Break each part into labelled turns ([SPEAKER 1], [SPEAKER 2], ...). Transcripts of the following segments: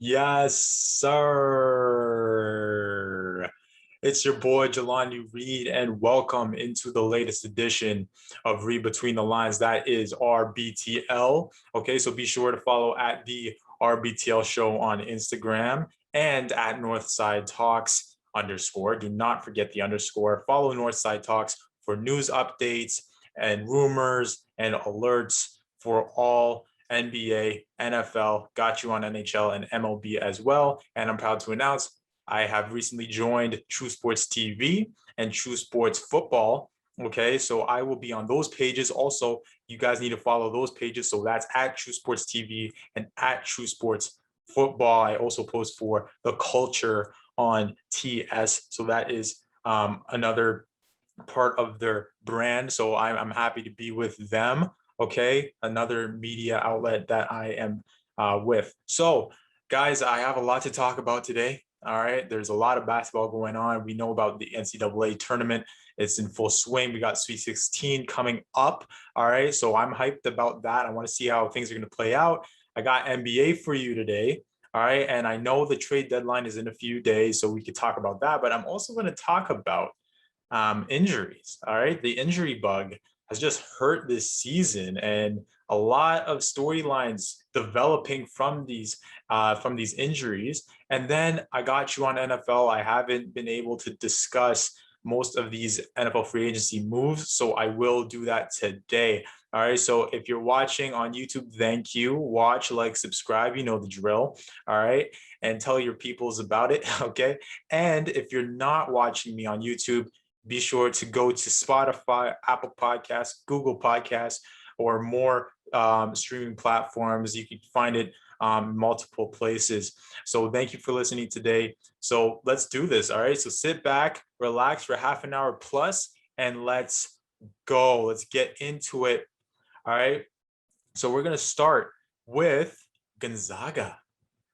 [SPEAKER 1] Yes, sir. It's your boy Jelani Reed, and welcome into the latest edition of Read Between the Lines. That is RBTL. Okay, so be sure to follow at the RBTL show on Instagram and at Northside Talks underscore. Do not forget the underscore. Follow Northside Talks for news updates and rumors and alerts for all NBA, NFL, got you on NHL and MLB as well. And I'm proud to announce I have recently joined True Sports TV and True Sports Football. Okay, so I will be on those pages. Also, you guys need to follow those pages. So that's at True Sports TV and at True Sports Football. I also post for The Culture on TS. So that is another part of their brand. So I'm happy to be with them. Okay, another media outlet that I am with. So, guys, I have a lot to talk about today. All right, there's a lot of basketball going on. We know about the NCAA tournament. It's in full swing. We got Sweet 16 coming up. All right, so I'm hyped about that. I want to see how things are going to play out. I got NBA for you today. All right, and I know the trade deadline is in a few days, so we could talk about that. But I'm also going to talk about injuries. All right, the injury bug has just hurt this season, and a lot of storylines developing from these injuries. And then I got you on NFL. I haven't been able to discuss most of these NFL free agency moves, so I will do that today. All right. So if you're watching on YouTube, thank you. Watch, like, subscribe. You know the drill. All right. And tell your peoples about it. Okay. And if you're not watching me on YouTube, be sure to go to Spotify, Apple Podcasts, Google Podcasts, or more streaming platforms. You can find it multiple places. So thank you for listening today. So let's do this. All right. So sit back, relax for half an hour plus, and let's go. Let's get into it. All right. So we're going to start with Gonzaga.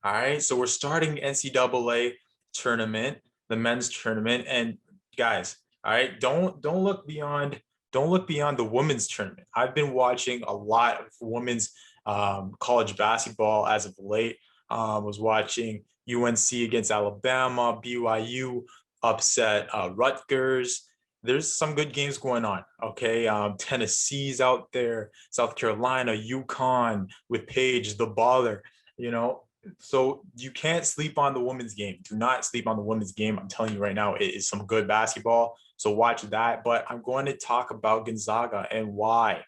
[SPEAKER 1] All right. So we're starting NCAA tournament, the men's tournament. And guys, all right, don't look beyond the women's tournament. I've been watching a lot of women's college basketball as of late. Was watching UNC against Alabama, BYU upset Rutgers. There's some good games going on. Okay, Tennessee's out there, South Carolina, UConn with Paige, the baller. You know, so you can't sleep on the women's game. Do not sleep on the women's game. I'm telling you right now, it is some good basketball. So watch that. But I'm going to talk about Gonzaga and why.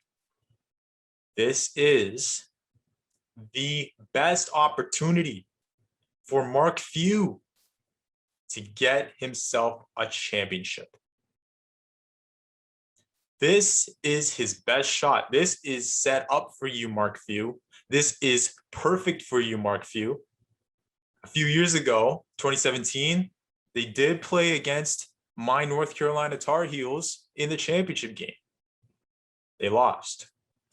[SPEAKER 1] This is the best opportunity for Mark Few to get himself a championship. This is his best shot. This is set up for you, Mark Few. This is perfect for you, Mark Few. A few years ago, 2017, they did play against my North Carolina Tar Heels in the championship game. They lost.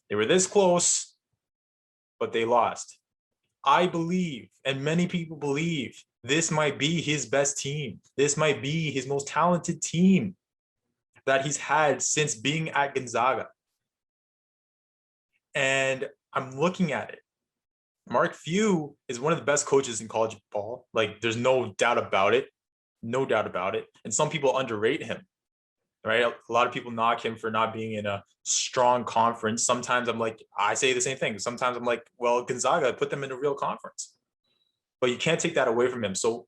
[SPEAKER 1] They were this close, but they lost. I believe, and many people believe, this might be his best team. This might be his most talented team that he's had since being at Gonzaga. And I'm looking at it. Mark Few is one of the best coaches in college ball. Like, there's no doubt about it. No doubt about it. And some people underrate him, right? A lot of people knock him for not being in a strong conference. Sometimes I'm like, I say the same thing. Sometimes I'm like, well, Gonzaga, put them in a real conference. But you can't take that away from him. So,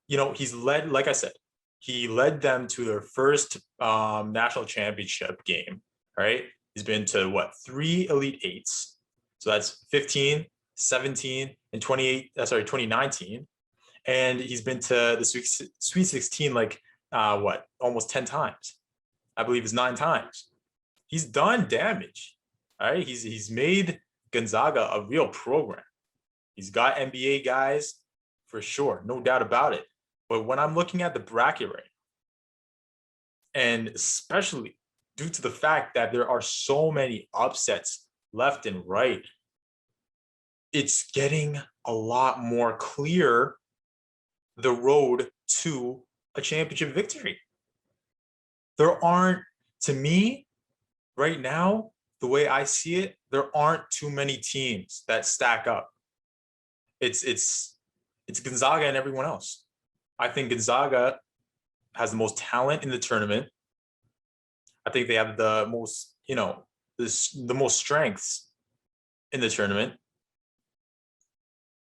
[SPEAKER 1] you know, he's led, like I said, he led them to their first national championship game, right? He's been to, what, 3 Elite Eights. So that's 15, 17, and 2019. And he's been to the Sweet 16 like almost 10 times. I believe it's 9 times. He's done damage. All right. He's made Gonzaga a real program. He's got NBA guys for sure, no doubt about it. But when I'm looking at the bracket right now, and especially due to the fact that there are so many upsets left and right, it's getting a lot more clear the road to a championship victory. There aren't, to me, right now, the way I see it, there aren't too many teams that stack up. It's It's Gonzaga and everyone else. I think Gonzaga has the most talent in the tournament. I think they have the most, the most strengths in the tournament.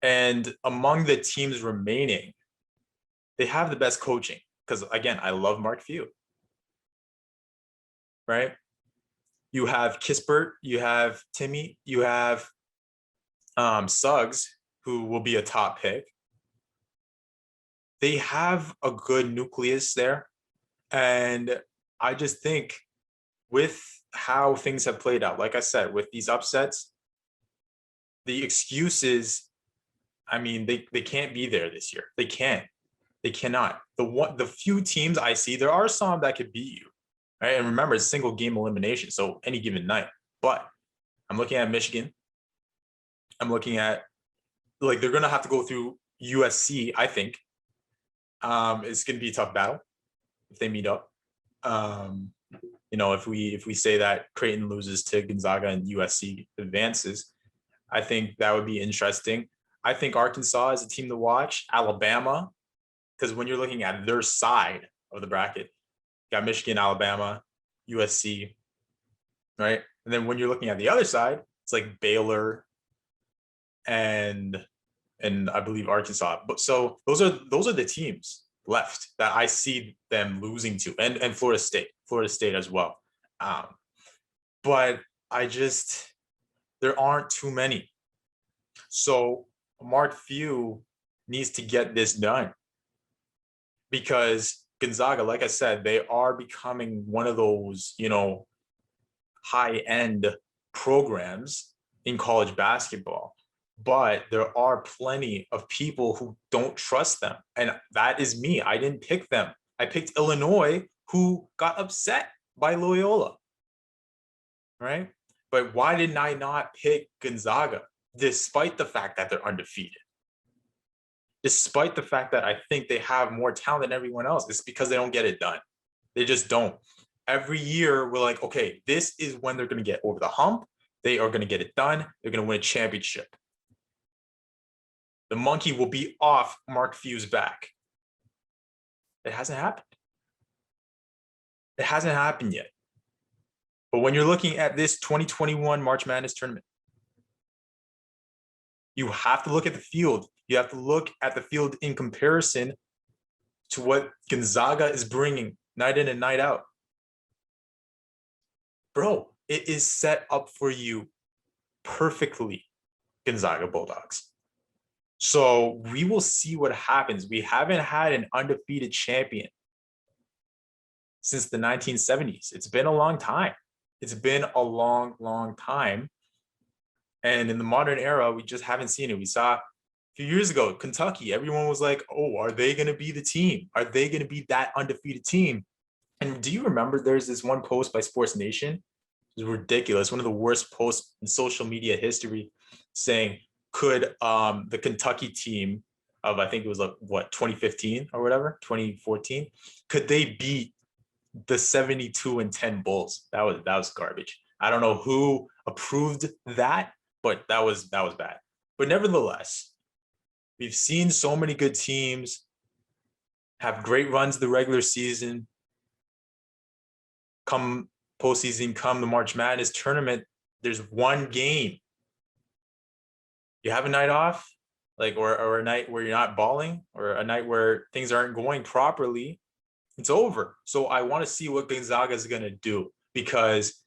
[SPEAKER 1] And among the teams remaining, they have the best coaching. Because again, I love Mark Few. Right? You have Kispert, you have Timmy, you have Suggs, who will be a top pick. They have a good nucleus there. And I just think with how things have played out, like I said, with these upsets, the excuses, I mean, they can't be there this year. They can't. They cannot. The few teams I see, there are some that could beat you. Right? And remember, it's single game elimination, so any given night. But I'm looking at Michigan. I'm looking at, like, they're going to have to go through USC, I think. It's going to be a tough battle if they meet up. If we say that Creighton loses to Gonzaga and USC advances, I think that would be interesting. I think Arkansas is a team to watch. Alabama, because when you're looking at their side of the bracket, you got Michigan, Alabama, USC, right? And then when you're looking at the other side, it's like Baylor and I believe Arkansas. But so those are the teams left that I see them losing to, and Florida State as well. But there aren't too many. So Mark Few needs to get this done, because Gonzaga, like I said, they are becoming one of those, high-end programs in college basketball. But there are plenty of people who don't trust them. And that is me. I didn't pick them. I picked Illinois, who got upset by Loyola. Right? But why didn't I not pick Gonzaga, despite the fact that they're undefeated? Despite the fact that I think they have more talent than everyone else, it's because they don't get it done. They just don't. Every year, we're like, okay, this is when they're going to get over the hump. They are going to get it done. They're going to win a championship. The monkey will be off Mark Few's back. It hasn't happened. It hasn't happened yet. But when you're looking at this 2021 March Madness tournament, you have to look at the field. You have to look at the field in comparison to what Gonzaga is bringing night in and night out. Bro, it is set up for you perfectly, Gonzaga Bulldogs. So we will see what happens. We haven't had an undefeated champion since the 1970s. It's been a long time. It's been a long, long time. And in the modern era, we just haven't seen it. We saw a few years ago, Kentucky, everyone was like, oh, are they going to be the team? Are they going to be that undefeated team? And do you remember there's this one post by Sports Nation? It was ridiculous. One of the worst posts in social media history, saying, could the Kentucky team of, I think it was 2015 or whatever, 2014, could they beat the 72-10 Bulls? That was garbage. I don't know who approved that, but that was bad. But nevertheless, we've seen so many good teams have great runs the regular season. Come postseason, come the March Madness tournament, there's one game. You have a night off, or a night where you're not balling, or a night where things aren't going properly, it's over. So I want to see what Gonzaga is going to do, because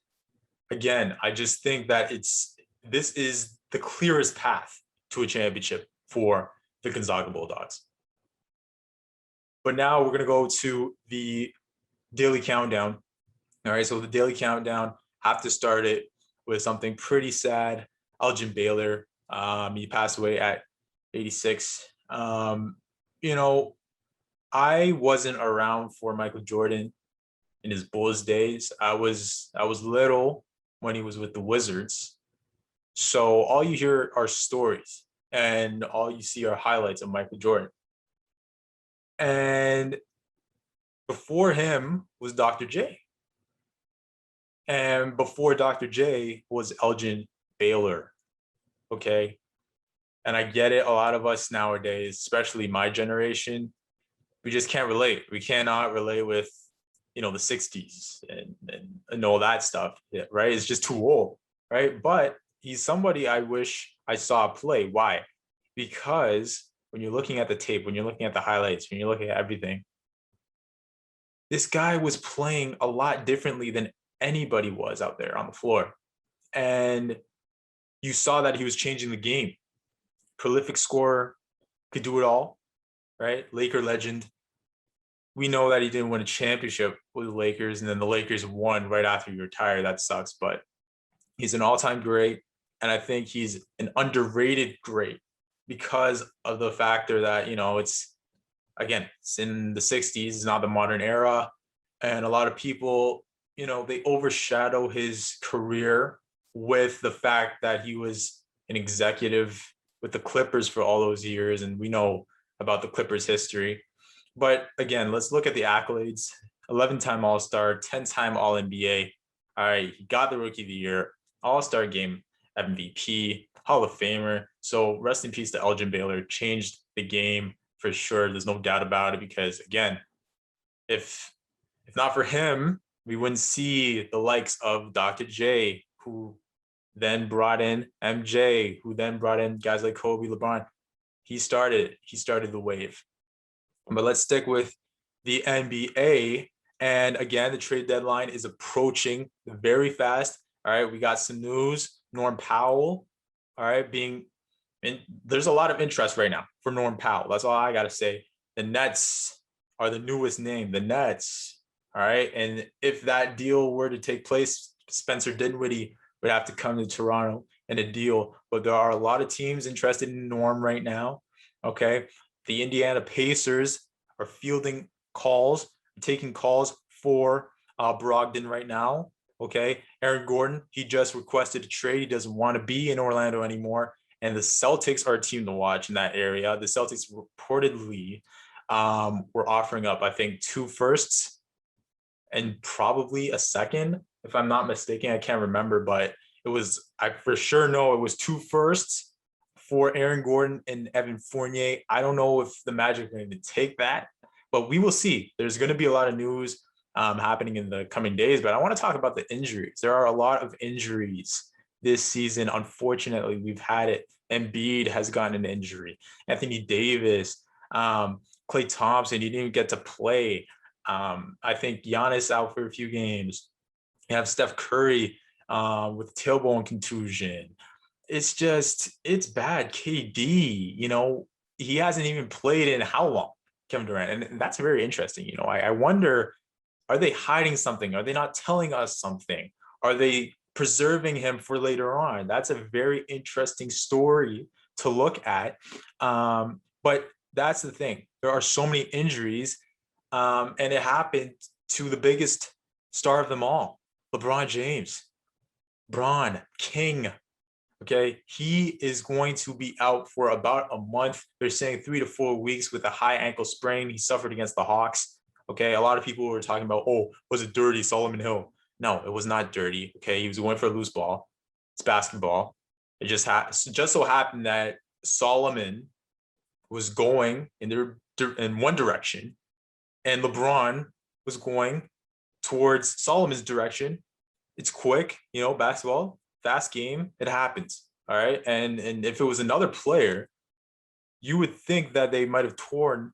[SPEAKER 1] again, I just think that this is the clearest path to a championship for the Gonzaga Bulldogs. But now we're going to go to the daily countdown. All right, so the daily countdown, have to start it with something pretty sad. Elgin Baylor, he passed away at 86. I wasn't around for Michael Jordan in his Bulls days. I was little when he was with the Wizards. So all you hear are stories, and all you see are highlights of Michael Jordan. And before him was Dr. J. And before Dr. J was Elgin Baylor. Okay. And I get it. A lot of us nowadays, especially my generation, we just can't relate. We cannot relate with, the 60s and all that stuff, right? It's just too old, right? But he's somebody I wish I saw play. Why? Because when you're looking at the tape, when you're looking at the highlights, when you're looking at everything, this guy was playing a lot differently than anybody was out there on the floor. And you saw that he was changing the game. Prolific scorer, could do it all, right? Laker legend. We know that he didn't win a championship with the Lakers, and then the Lakers won right after he retired. That sucks, but he's an all-time great, and I think he's an underrated great because of the factor that, it's in the 60s, it's not the modern era, and a lot of people, they overshadow his career with the fact that he was an executive with the Clippers for all those years, and we know about the Clippers history. But again, let's look at the accolades. 11-time All-Star, 10-time All-NBA. All right, he got the Rookie of the Year, All-Star Game MVP, Hall of Famer. So rest in peace to Elgin Baylor. Changed the game for sure. There's no doubt about it because, again, if not for him, we wouldn't see the likes of Dr. J, who then brought in MJ, who then brought in guys like Kobe, LeBron. He started the wave. But let's stick with the NBA. And again, the trade deadline is approaching very fast. All right, we got some news. Norm Powell, all right, there's a lot of interest right now for Norm Powell. That's all I got to say. The Nets are the newest name, the Nets. All right, and if that deal were to take place, Spencer Dinwiddie would have to come to Toronto in a deal. But there are a lot of teams interested in Norm right now. Okay. The Indiana Pacers are fielding calls, taking calls for Brogdon right now. Okay. Aaron Gordon, he just requested a trade. He doesn't want to be in Orlando anymore. And the Celtics are a team to watch in that area. The Celtics reportedly were offering up, I think, 2 firsts and probably a second, if I'm not mistaken. I can't remember, but I for sure know it was 2 firsts for Aaron Gordon and Evan Fournier. I don't know if the Magic are going to take that, but we will see. There's going to be a lot of news happening in the coming days, but I want to talk about the injuries. There are a lot of injuries this season. Unfortunately, we've had it. Embiid has gotten an injury. Anthony Davis, Klay Thompson, he didn't even get to play. I think Giannis out for a few games. You have Steph Curry with tailbone contusion. It's bad. KD, he hasn't even played in how long, Kevin Durant? And that's very interesting. I wonder, are they hiding something? Are they not telling us something? Are they preserving him for later on? That's a very interesting story to look at. But that's the thing. There are so many injuries, and it happened to the biggest star of them all, LeBron James. Bron King. Okay, he is going to be out for about a month. They're saying 3 to 4 weeks with a high ankle sprain. He suffered against the Hawks. Okay, a lot of people were talking about, was it dirty, Solomon Hill? No, it was not dirty. Okay, he was going for a loose ball. It's basketball. It just so happened that Solomon was going in one direction, and LeBron was going towards Solomon's direction. It's quick, basketball, fast game. It happens. All right. And if it was another player, you would think that they might have torn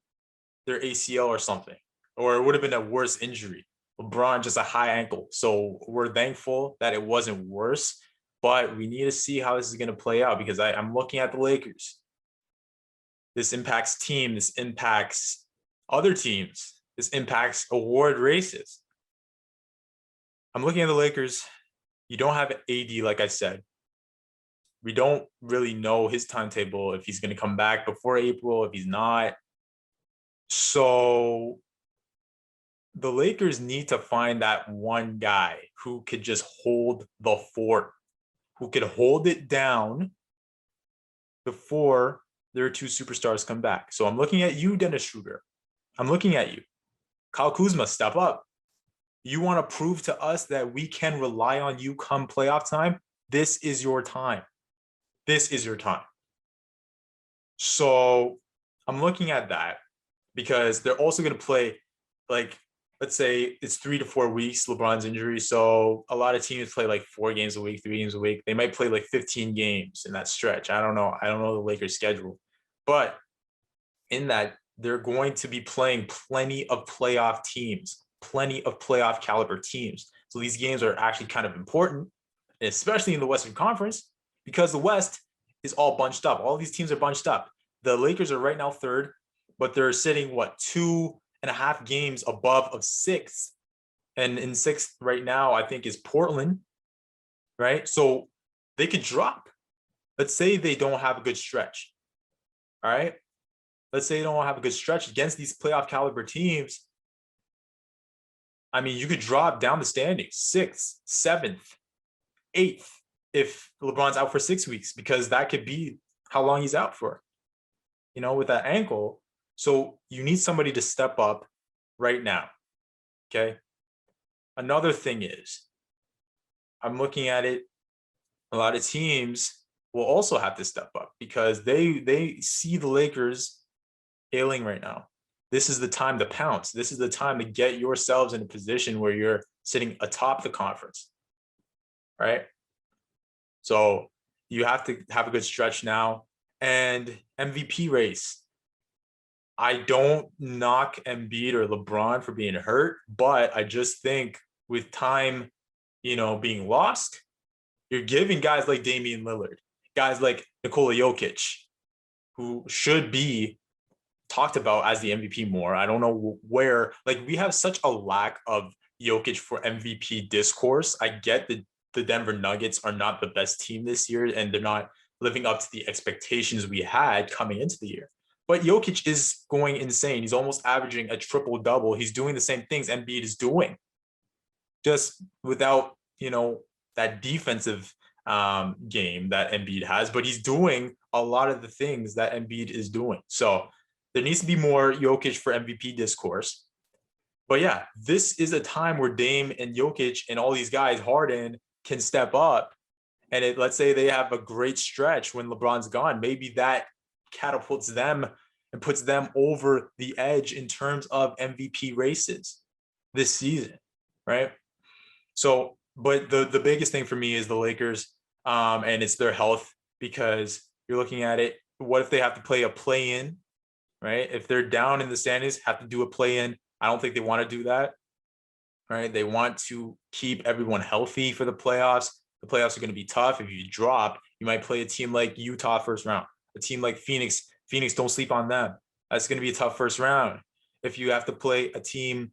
[SPEAKER 1] their ACL or something, or it would have been a worse injury. LeBron, just a high ankle. So we're thankful that it wasn't worse, but we need to see how this is going to play out because I'm looking at the Lakers. This impacts team. This impacts other teams. This impacts award races. I'm looking at the Lakers. You don't have AD, like I said. We don't really know his timetable, if he's going to come back before April, if he's not. So the Lakers need to find that one guy who could just hold the fort, who could hold it down before their 2 superstars come back. So I'm looking at you, Dennis Schroeder. I'm looking at you. Kyle Kuzma, step up. You want to prove to us that we can rely on you come playoff time? This is your time. This is your time. So I'm looking at that because they're also going to play, like, let's say it's 3 to 4 weeks, LeBron's injury. So a lot of teams play like 4 games a week, 3 games a week. They might play like 15 games in that stretch. I don't know. I don't know the Lakers' schedule. But in that, they're going to be playing plenty of playoff caliber teams. So these games are actually kind of important, especially in the Western Conference, because the West is all bunched up. All these teams are bunched up. The Lakers are right now third, but they're sitting, what, 2.5 games above of sixth. And in sixth right now, I think, is Portland, right? So they could drop. Let's say they don't have a good stretch. All right. Let's say they don't have a good stretch against these playoff caliber teams. I mean, you could drop down the standings, sixth, seventh, eighth, if LeBron's out for 6 weeks, because that could be how long he's out for, with that ankle. So you need somebody to step up right now. Okay. Another thing is, I'm looking at it, a lot of teams will also have to step up because they see the Lakers ailing right now. This is the time to pounce. This is the time to get yourselves in a position where you're sitting atop the conference, right? So you have to have a good stretch now. And MVP race. I don't knock Embiid or LeBron for being hurt, but I just think with time, being lost, you're giving guys like Damian Lillard, guys like Nikola Jokic, who should be talked about as the MVP more. I don't know where, we have such a lack of Jokic for MVP discourse. I get that the Denver Nuggets are not the best team this year and they're not living up to the expectations we had coming into the year. But Jokic is going insane. He's almost averaging a triple-double. He's doing the same things Embiid is doing, just without, that defensive game that Embiid has. But he's doing a lot of the things that Embiid is doing. So there needs to be more Jokic for MVP discourse. But yeah, this is a time where Dame and Jokic and all these guys, Harden, can step up. And let's say they have a great stretch when LeBron's gone. Maybe that catapults them and puts them over the edge in terms of MVP races this season, right? So, but the biggest thing for me is the Lakers, and it's their health, because you're looking at it. What if they have to play a play-in, right? If they're down in the standings, have to do a play-in. I don't think they want to do that, right? They want to keep everyone healthy for the playoffs. The playoffs are going to be tough. If you drop, you might play a team like Utah first round, a team like Phoenix. Phoenix, don't sleep on them. That's going to be a tough first round. If you have to play a team,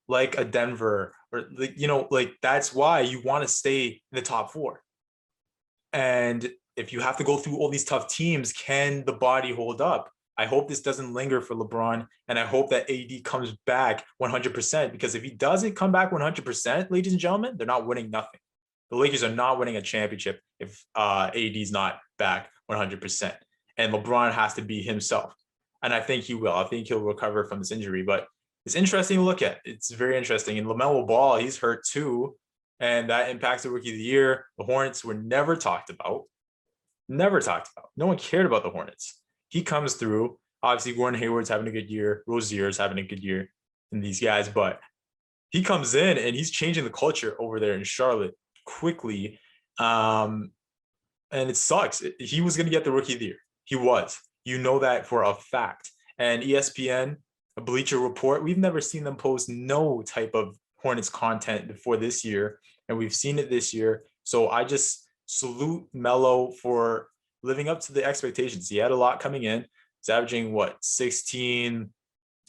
[SPEAKER 1] like a Denver, or that's why you want to stay in the top four. And if you have to go through all these tough teams, can the body hold up? I hope this doesn't linger for LeBron, and I hope that AD comes back 100%, because if he doesn't come back 100%, ladies and gentlemen, they're not winning nothing. The Lakers are not winning a championship if AD's not back 100%. And LeBron has to be himself. And I think he will. I think he'll recover from this injury. But it's interesting to look at. It's very interesting. And LaMelo Ball, he's hurt too. And that impacts the Rookie of the Year. The Hornets were never talked about. Never talked about. No one cared about the Hornets. He comes through. Obviously, Gordon Hayward's having a good year. Rozier's having a good year in these guys. But he comes in and he's changing the culture over there in Charlotte quickly. And it sucks. He was going to get the Rookie of the Year. He was. You know that for a fact. And ESPN, a Bleacher Report, we've never seen them post no type of Hornets content before this year. And we've seen it this year. So I just salute Melo for living up to the expectations. He had a lot coming in. He's averaging, 16,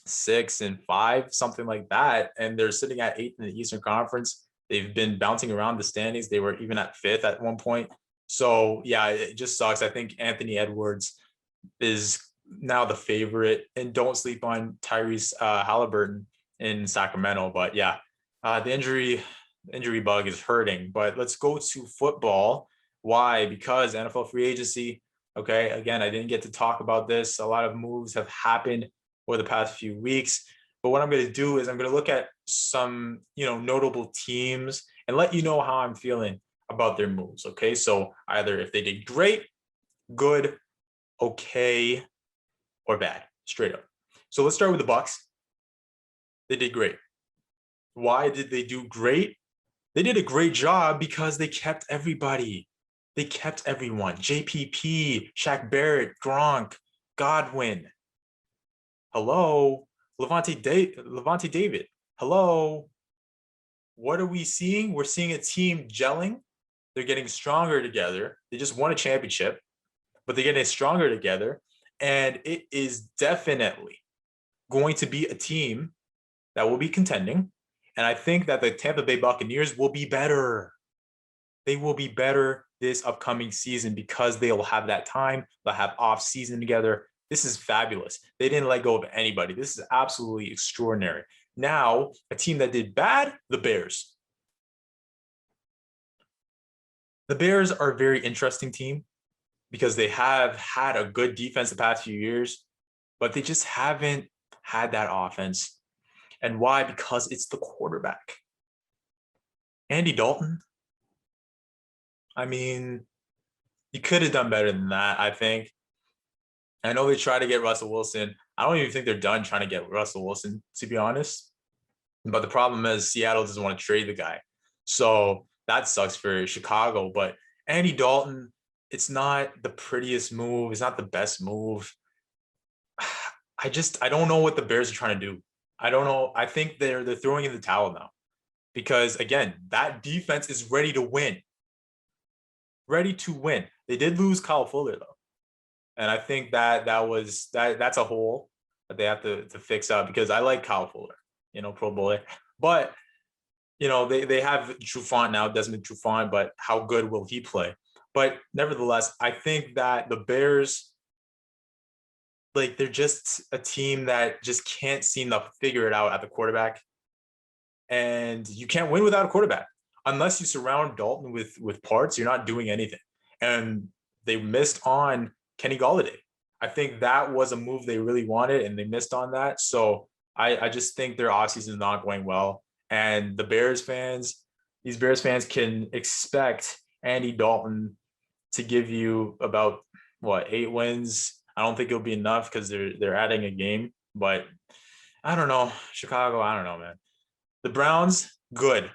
[SPEAKER 1] 6, and 5, something like that. And they're sitting at 8th in the Eastern Conference. They've been bouncing around the standings. They were even at 5th at one point. So, yeah, it just sucks. I think Anthony Edwards is now the favorite. And don't sleep on Tyrese Halliburton in Sacramento. But, yeah, the injury bug is hurting. But let's go to football. Why? Because NFL free agency. Okay, again, I didn't get to talk about this. A lot of moves have happened over the past few weeks. But what I'm going to do is I'm going to look at some, notable teams and let you know how I'm feeling about their moves. Okay, so either if they did great, good, okay, or bad, straight up. So let's start with the Bucks. They did great. Why did they do great? They did a great job because they kept everybody. They kept everyone. JPP, Shaq Barrett, Gronk, Godwin. Hello. Levante David. Hello. What are we seeing? We're seeing a team gelling. They're getting stronger together. They just won a championship, but they're getting stronger together. And it is definitely going to be a team that will be contending. And I think that the Tampa Bay Buccaneers will be better. They will be better this upcoming season because they will have that time. They'll have off season together. This is fabulous. They didn't let go of anybody. This is absolutely extraordinary. Now, a team that did bad, the Bears. The Bears are a very interesting team because they have had a good defense the past few years, but they just haven't had that offense. And why? Because it's the quarterback. Andy Dalton. I mean, you could have done better than that, I think. I know they try to get Russell Wilson. I don't even think they're done trying to get Russell Wilson, to be honest. But the problem is Seattle doesn't want to trade the guy. So that sucks for Chicago. But Andy Dalton, it's not the prettiest move. It's not the best move. I don't know what the Bears are trying to do. I don't know. I think they're throwing in the towel now. Because again, that defense is ready to win. Ready to win. They did lose Kyle Fuller though. And I think that's a hole that they have to fix up because I like Kyle Fuller, Pro Bowler. But, they have Trufant now, Desmond Trufant, but how good will he play? But nevertheless, I think that the Bears, they're just a team that just can't seem to figure it out at the quarterback. And you can't win without a quarterback. Unless you surround Dalton with parts, you're not doing anything. And they missed on Kenny Golladay. I think that was a move they really wanted, and they missed on that. So I just think their offseason is not going well. And the Bears fans, these Bears fans can expect Andy Dalton to give you about, 8 wins. I don't think it'll be enough because they're adding a game. But I don't know. Chicago, I don't know, man. The Browns, good.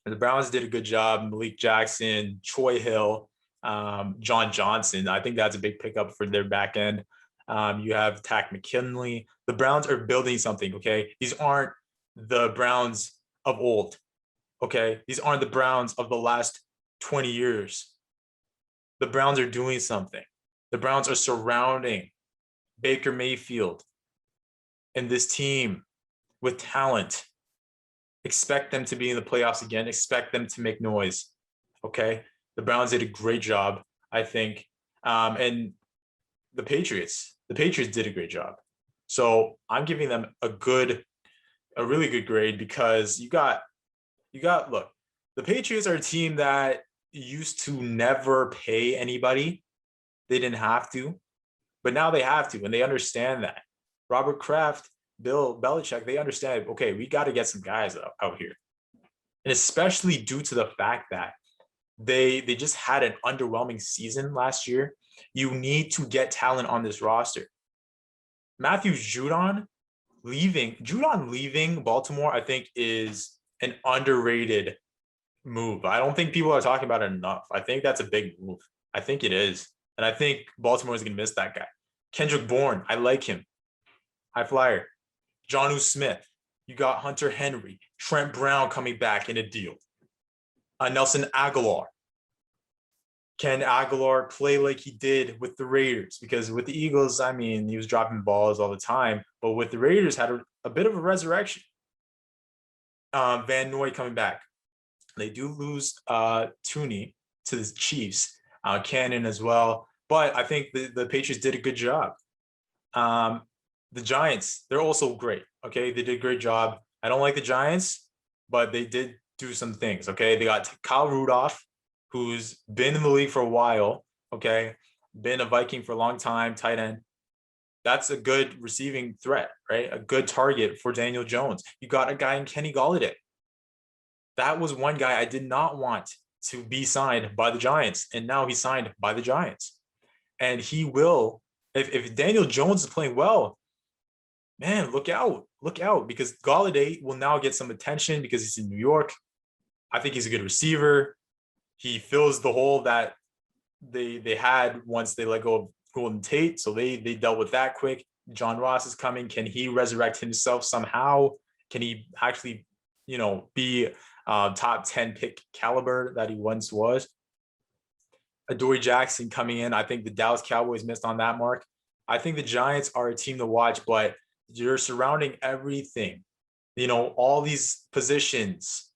[SPEAKER 1] The Browns did a good job. Malik Jackson, Troy Hill, John Johnson. I think that's a big pickup for their back end. You have Tack McKinley. The Browns are building something, okay? These aren't the Browns of old, okay? These aren't the Browns of the last 20 years. The Browns are doing something. The Browns are surrounding Baker Mayfield and this team with talent. Expect them to be in the playoffs again. Expect them to make noise. Okay. The Browns did a great job, I think. And the Patriots did a great job. So I'm giving them a really good grade because you got, look, the Patriots are a team that used to never pay anybody. They didn't have to, but now they have to, and they understand that. Robert Kraft, Bill Belichick, they understand, okay, we got to get some guys out here. And especially due to the fact that they just had an underwhelming season last year. You need to get talent on this roster. Matthew Judon leaving Baltimore, I think, is an underrated move. I don't think people are talking about it enough. I think that's a big move. I think it is. And I think Baltimore is going to miss that guy. Kendrick Bourne, I like him. High flyer. Jonnu Smith. You got Hunter Henry. Trent Brown coming back in a deal. Nelson Aguilar. Can Aguilar play like he did with the Raiders? Because with the Eagles, I mean, he was dropping balls all the time. But with the Raiders, had a bit of a resurrection. Van Noy coming back. They do lose Tooney to the Chiefs. Cannon as well. But I think the Patriots did a good job. The Giants, they're also great. Okay, they did a great job. I don't like the Giants, but they did do some things. Okay, they got Kyle Rudolph, who's been in the league for a while. Okay, been a Viking for a long time, tight end. That's a good receiving threat, right? A good target for Daniel Jones. You got a guy in Kenny Golladay. That was one guy I did not want to be signed by the Giants, and now he's signed by the Giants. And he will, if Daniel Jones is playing well, man, look out, because Golladay will now get some attention because he's in New York. I think he's a good receiver. He fills the hole that they had once they let go of Golden Tate, so they dealt with that quick. John Ross is coming. Can he resurrect himself somehow? Can he actually, be top 10 pick caliber that he once was? Adoree Jackson coming in. I think the Dallas Cowboys missed on that mark. I think the Giants are a team to watch, but you're surrounding everything, all these positions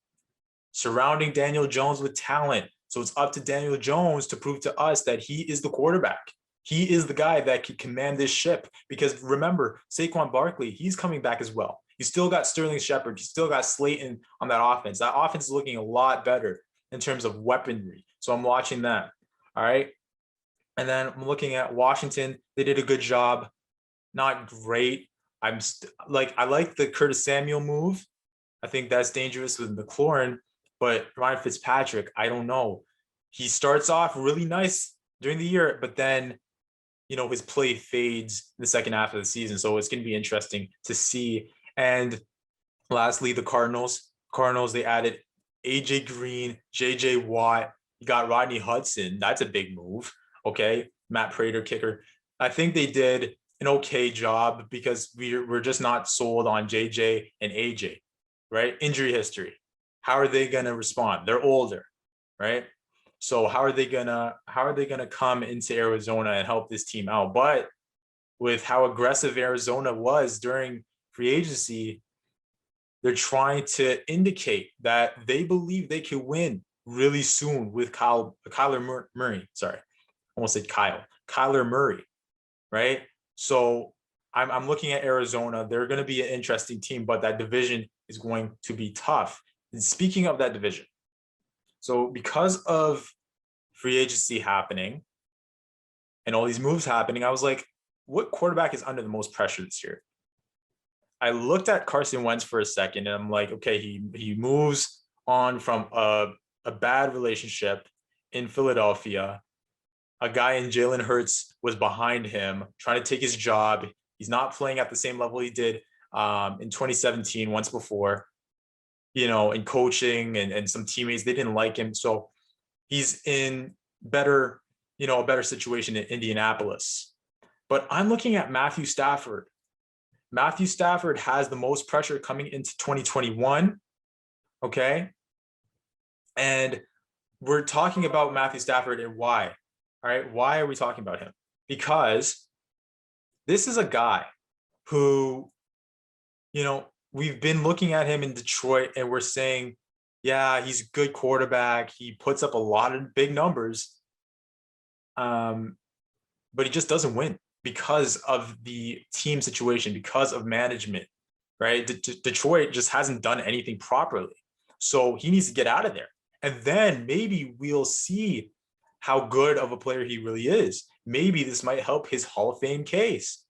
[SPEAKER 1] surrounding Daniel Jones with talent. So it's up to Daniel Jones to prove to us that he is the quarterback. He is the guy that can command this ship. Because remember, Saquon Barkley, he's coming back as well. You still got Sterling Shepard. You still got Slayton on that offense. That offense is looking a lot better in terms of weaponry. So I'm watching that. All right. And then I'm looking at Washington. They did a good job. Not great. I like the Curtis Samuel move. I think that's dangerous with McLaurin. But Ryan Fitzpatrick, I don't know. He starts off really nice during the year, but then, his play fades in the second half of the season. So it's going to be interesting to see. And lastly, the Cardinals. They added AJ Green, JJ Watt. You got Rodney Hudson. That's a big move. Okay. Matt Prater, kicker. I think they did an okay job because we're just not sold on JJ and AJ, right? Injury history. How are they going to respond? They're older, right? So how are they gonna come into Arizona and help this team out? But with how aggressive Arizona was during free agency, they're trying to indicate that they believe they can win really soon with Kyler Murray. Sorry, almost said Kyler Murray, right? So I'm looking at Arizona. They're going to be an interesting team, but that division is going to be tough. And speaking of that division, so because of free agency happening and all these moves happening, I was like, what quarterback is under the most pressure this year? I looked at Carson Wentz for a second and I'm like, okay, he moves on from a bad relationship in Philadelphia. A guy in Jalen Hurts was behind him trying to take his job. He's not playing at the same level he did in 2017, once before. In coaching and some teammates, they didn't like him. So he's in a better situation in Indianapolis. But I'm looking at Matthew Stafford. Matthew Stafford has the most pressure coming into 2021. Okay. And we're talking about Matthew Stafford and why. All right. Why are we talking about him? Because this is a guy who, we've been looking at him in Detroit and we're saying, yeah, he's a good quarterback. He puts up a lot of big numbers. But he just doesn't win because of the team situation, because of management, right? Detroit just hasn't done anything properly. So he needs to get out of there. And then maybe we'll see how good of a player he really is. Maybe this might help his Hall of Fame case.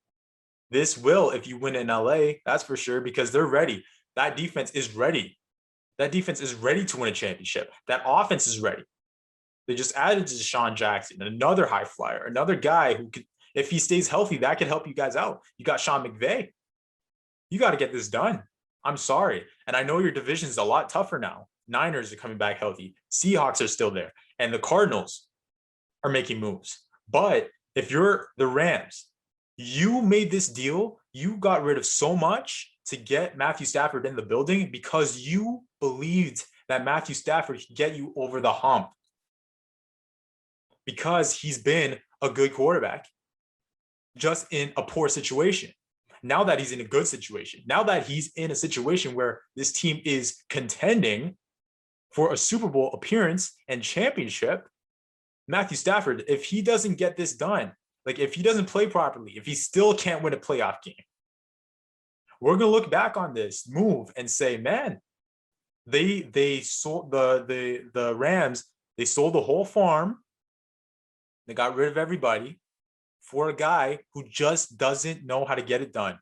[SPEAKER 1] This will, if you win in LA, that's for sure, because they're ready. That defense is ready. That defense is ready to win a championship. That offense is ready. They just added to Deshaun Jackson, another high flyer, another guy who could, if he stays healthy, that could help you guys out. You got Sean McVay. You got to get this done. I'm sorry. And I know your division is a lot tougher now. Niners are coming back healthy. Seahawks are still there. And the Cardinals are making moves. But if you're the Rams, you made this deal. You got rid of so much to get Matthew Stafford in the building because you believed that Matthew Stafford could get you over the hump because he's been a good quarterback just in a poor situation. Now that he's in a good situation, now that he's in a situation where this team is contending for a Super Bowl appearance and championship, Matthew Stafford, if he doesn't get this done, like if he doesn't play properly, if he still can't win a playoff game, we're going to look back on this move and say, man, they sold the Rams, they sold the whole farm. They got rid of everybody for a guy who just doesn't know how to get it done.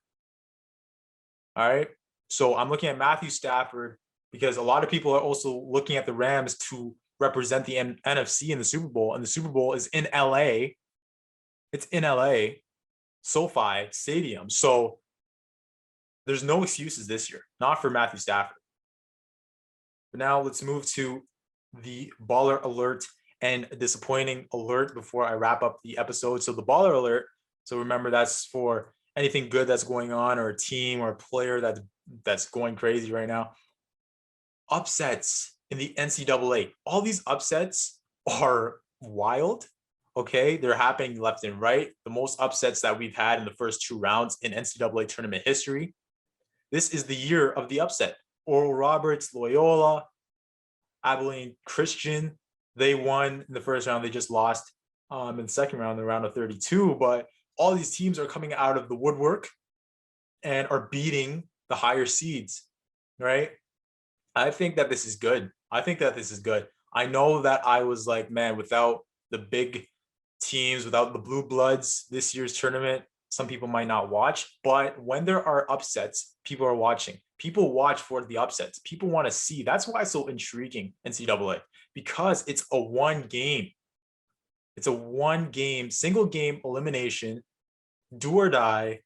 [SPEAKER 1] All right. So I'm looking at Matthew Stafford because a lot of people are also looking at the Rams to represent the NFC in the Super Bowl, and the Super Bowl is in LA. It's in LA, SoFi Stadium. So there's no excuses this year, not for Matthew Stafford. But now let's move to the baller alert and disappointing alert before I wrap up the episode. So the baller alert, so remember that's for anything good that's going on, or a team or a player that's going crazy right now. Upsets in the NCAA. All these upsets are wild. Okay, they're happening left and right. The most upsets that we've had in the first 2 rounds in NCAA tournament history. This is the year of the upset. Oral Roberts, Loyola, Abilene Christian, they won in the first round. They just lost in the second round, the round of 32. But all these teams are coming out of the woodwork and are beating the higher seeds, right? I think that this is good. I know that I was like, man, without the big teams, without the blue bloods this year's tournament, some people might not watch. But when there are upsets, people are watching. People watch for the upsets. People want to see. That's why it's so intriguing, NCAA, because it's a one game. It's a one game, single game elimination, do or die.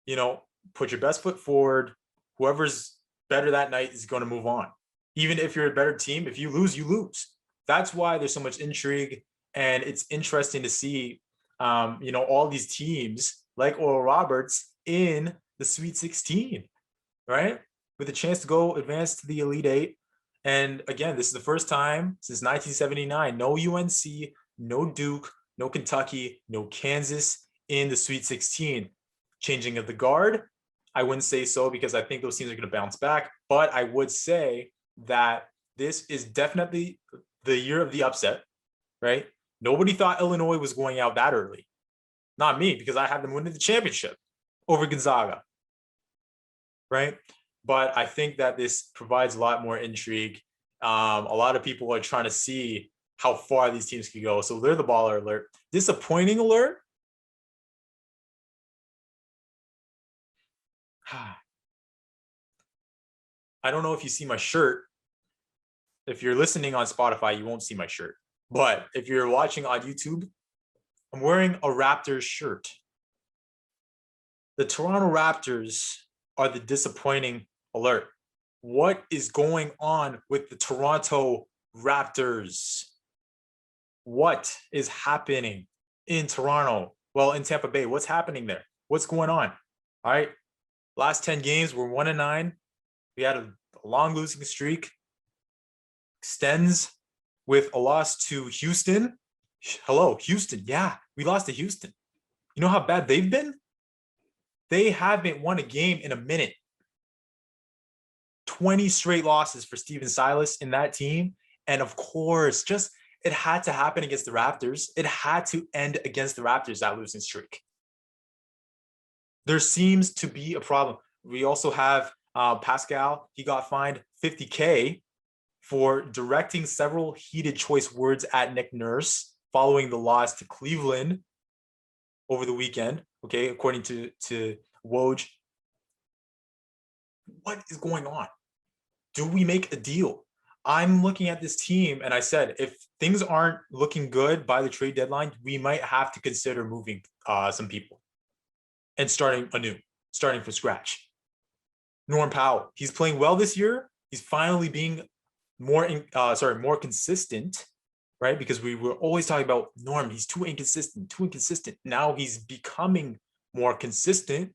[SPEAKER 1] You know, put your best foot forward. Whoever's better that night is going to move on. Even if you're a better team, if you lose, you lose. That's why there's so much intrigue, and it's interesting to see, all these teams like Oral Roberts in the Sweet 16, right? With a chance to go advance to the Elite Eight. And again, this is the first time since 1979, no UNC, no Duke, no Kentucky, no Kansas in the Sweet 16. Changing of the guard, I wouldn't say so, because I think those teams are going to bounce back. But I would say that this is definitely the year of the upset, right? Nobody thought Illinois was going out that early. Not me, because I had them winning the championship over Gonzaga, right? But I think that this provides a lot more intrigue. A lot of people are trying to see how far these teams can go. So they're the baller alert. Disappointing alert. I don't know if you see my shirt. If you're listening on Spotify, you won't see my shirt. But if you're watching on YouTube, I'm wearing a Raptors shirt. The Toronto Raptors are the disappointing alert. What is going on with the Toronto Raptors? What is happening in Toronto? Well, in Tampa Bay, what's happening there? What's going on? All right. Last 10 games, we're 1-9. We had a long losing streak. Extends with a loss to Houston. Hello, Houston. Yeah, we lost to Houston. You know how bad they've been? They haven't won a game in a minute. 20 straight losses for Steven Silas in that team. And of course, it had to happen against the Raptors. It had to end against the Raptors, that losing streak. There seems to be a problem. We also have Pascal. He got fined $50K for directing several heated choice words at Nick Nurse following the loss to Cleveland over the weekend. Okay, according to Woj. What is going on? Do we make a deal? I'm looking at this team and I said, if things aren't looking good by the trade deadline, we might have to consider moving some people and starting anew, starting from scratch. Norm Powell, he's playing well this year. He's finally being more consistent, right? Because we were always talking about Norm. He's too inconsistent. Now he's becoming more consistent.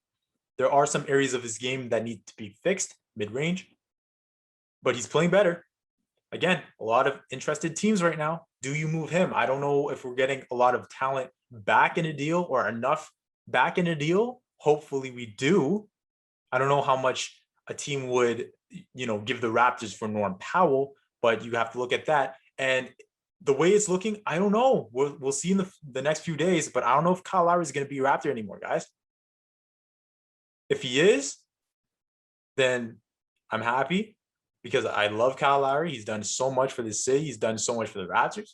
[SPEAKER 1] There are some areas of his game that need to be fixed, mid-range, but he's playing better. Again, a lot of interested teams right now. Do you move him? I don't know if we're getting a lot of talent back in a deal or enough back in a deal. Hopefully we do. I don't know how much a team would, give the Raptors for Norm Powell, but you have to look at that. And the way it's looking, I don't know. We'll see in the next few days, but I don't know if Kyle Lowry is going to be a Raptor anymore, guys. If he is, then I'm happy because I love Kyle Lowry. He's done so much for the city. He's done so much for the Raptors.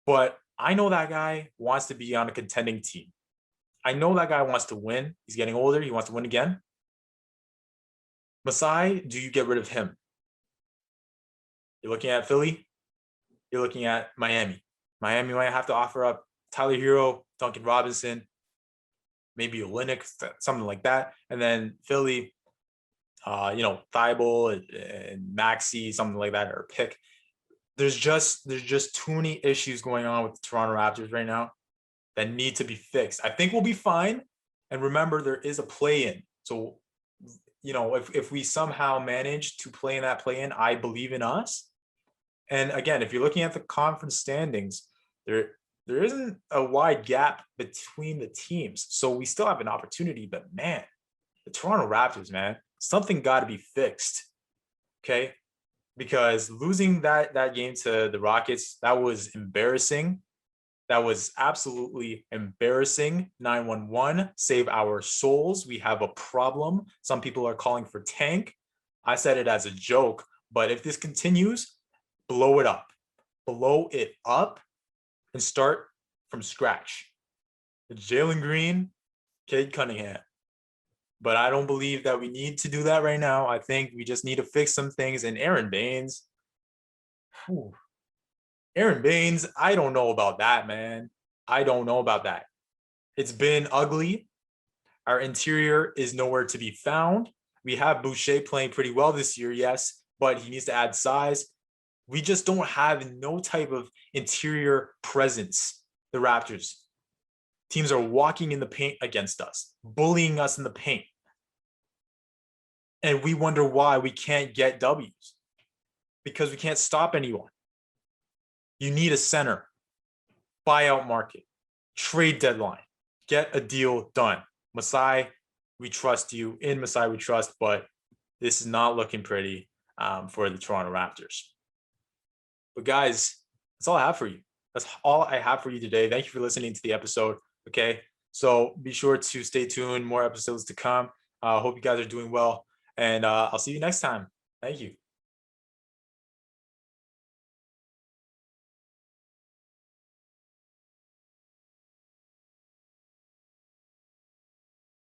[SPEAKER 1] But I know that guy wants to be on a contending team. I know that guy wants to win. He's getting older. He wants to win again. Masai, do you get rid of him? You're looking at Philly. You're looking at Miami. Miami might have to offer up Tyler Hero, Duncan Robinson, maybe a Linux, something like that. And then Philly, Thibault and Maxi, something like that, or pick. There's just too many issues going on with the Toronto Raptors right now that need to be fixed. I think we'll be fine. And remember, there is a play-in. So, if we somehow manage to play in that play-in, I believe in us. And again, if you're looking at the conference standings, there isn't a wide gap between the teams. So we still have an opportunity, but man, the Toronto Raptors, man, something got to be fixed. Okay. Because losing that game to the Rockets, that was embarrassing. That was absolutely embarrassing. 911, save our souls. We have a problem. Some people are calling for tank. I said it as a joke, but if this continues, blow it up. Blow it up and start from scratch. Jalen Green, Cade Cunningham. But I don't believe that we need to do that right now. I think we just need to fix some things. And Aaron Baines, I don't know about that, man. I don't know about that. It's been ugly. Our interior is nowhere to be found. We have Boucher playing pretty well this year, yes, but he needs to add size. We just don't have no type of interior presence, the Raptors. Teams are walking in the paint against us, bullying us in the paint. And we wonder why we can't get W's. Because we can't stop anyone. You need a center, buyout market, trade deadline, get a deal done. Masai, we trust you. In Masai, we trust, but this is not looking pretty for the Toronto Raptors. But guys, that's all I have for you. That's all I have for you today. Thank you for listening to the episode. Okay, so be sure to stay tuned. More episodes to come. Hope you guys are doing well, and I'll see you next time. Thank you.